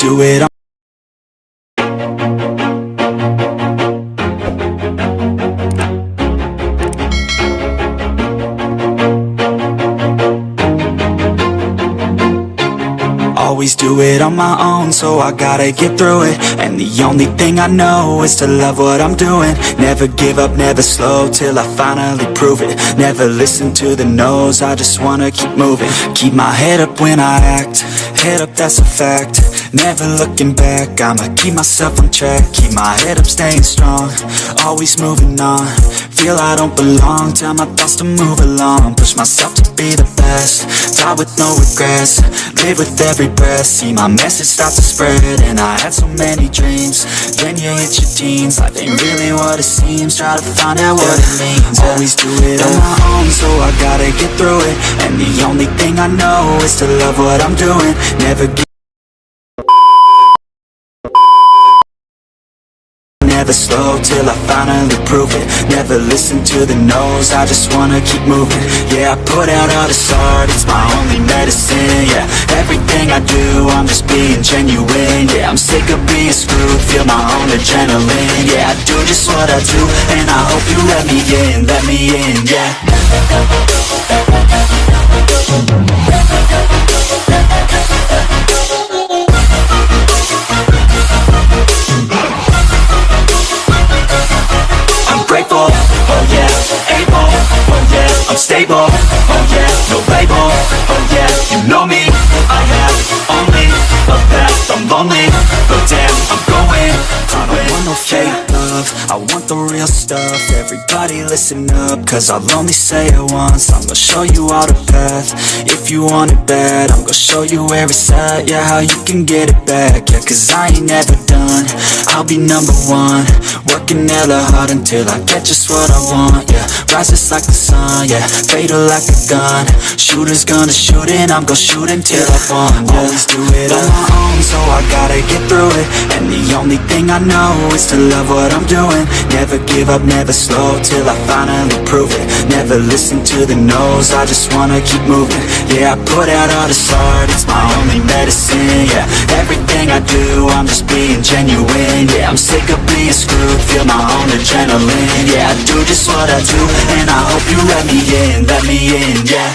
do it on always do it on my own, so I gotta get through it. And the only thing I know is to love what I'm doing. Never give up, never slow, till I finally prove it. Never listen to the no's, I just wanna keep moving. Keep my head up when I act, head up, that's a fact. Never looking back, I'ma keep myself on track. Keep my head up, staying strong, always moving on. Feel I don't belong, tell my thoughts to move along. Push myself to be the best, die with no regrets. Live with every breath, see my message start to spread. And I had so many dreams, then you hit your teens. Life ain't really what it seems, try to find out what it means. Always do it on my own, so I gotta get through it. And the only thing I know is to love what I'm doing. Never give never slow, till I finally prove it. Never listen to the no's, I just wanna keep moving. Yeah, I put out all this art, it's my only medicine. Yeah, everything I do, I'm just being genuine. Yeah, I'm sick of being screwed, feel my own adrenaline. Yeah, I do just what I do, and I hope you let me in, yeah. Grateful, oh yeah, able, oh yeah, I'm stable, oh yeah, no label, oh yeah, you know me, I have only a path, I'm lonely, but damn, I'm going to win. I don't want no fake love, I want the real stuff. Everybody listen up, cause I'll only say it once. I'm gonna show you all the path, if you want it bad. I'm gonna show you where it's at, yeah, how you can get it back. Yeah, cause I ain't never done, I'll be number one. Working hella hard until I get just what I want, yeah. Rises like the sun, yeah, fatal like a gun. Shooter's gonna shoot and I'm gonna shoot until I fall, yeah. Always do it on my own, so I gotta get through it. And the only thing I know is to love what I'm doing. Never give up, never slow, till I finally prove it. Never listen to the no's, I just wanna keep moving. Yeah, I put out all this art, it's my only medicine. Yeah, everything I do, I'm just being genuine. Yeah, I'm sick of being screwed, feel my own adrenaline. Yeah, I do just what I do, and I hope you let me in, yeah.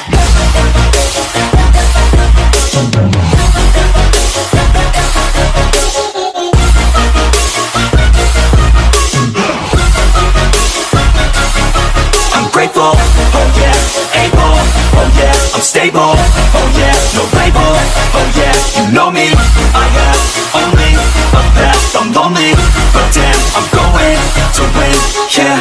I'm grateful, oh yeah, able, oh yeah, I'm stable, oh yeah, no label, oh yeah, you know me, I have only a path, I'm lonely, but damn, I'm going to win, yeah.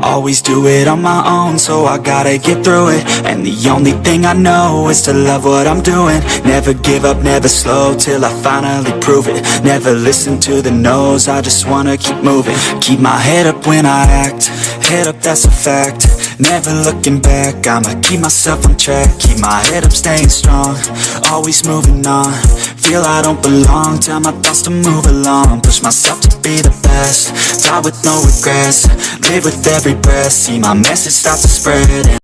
Always do it on my own, so I gotta get through it. And the only thing I know is to love what I'm doing. Never give up, never slow, till I finally prove it. Never listen to the no's, I just wanna keep moving. Keep my head up when I act, head up, that's a fact. Never looking back, I'ma keep myself on track. Keep my head up, staying strong, always moving on. Feel I don't belong, tell my thoughts to move along. Push myself to be the best, die with no regrets. Live with every breath, see my message start to spread.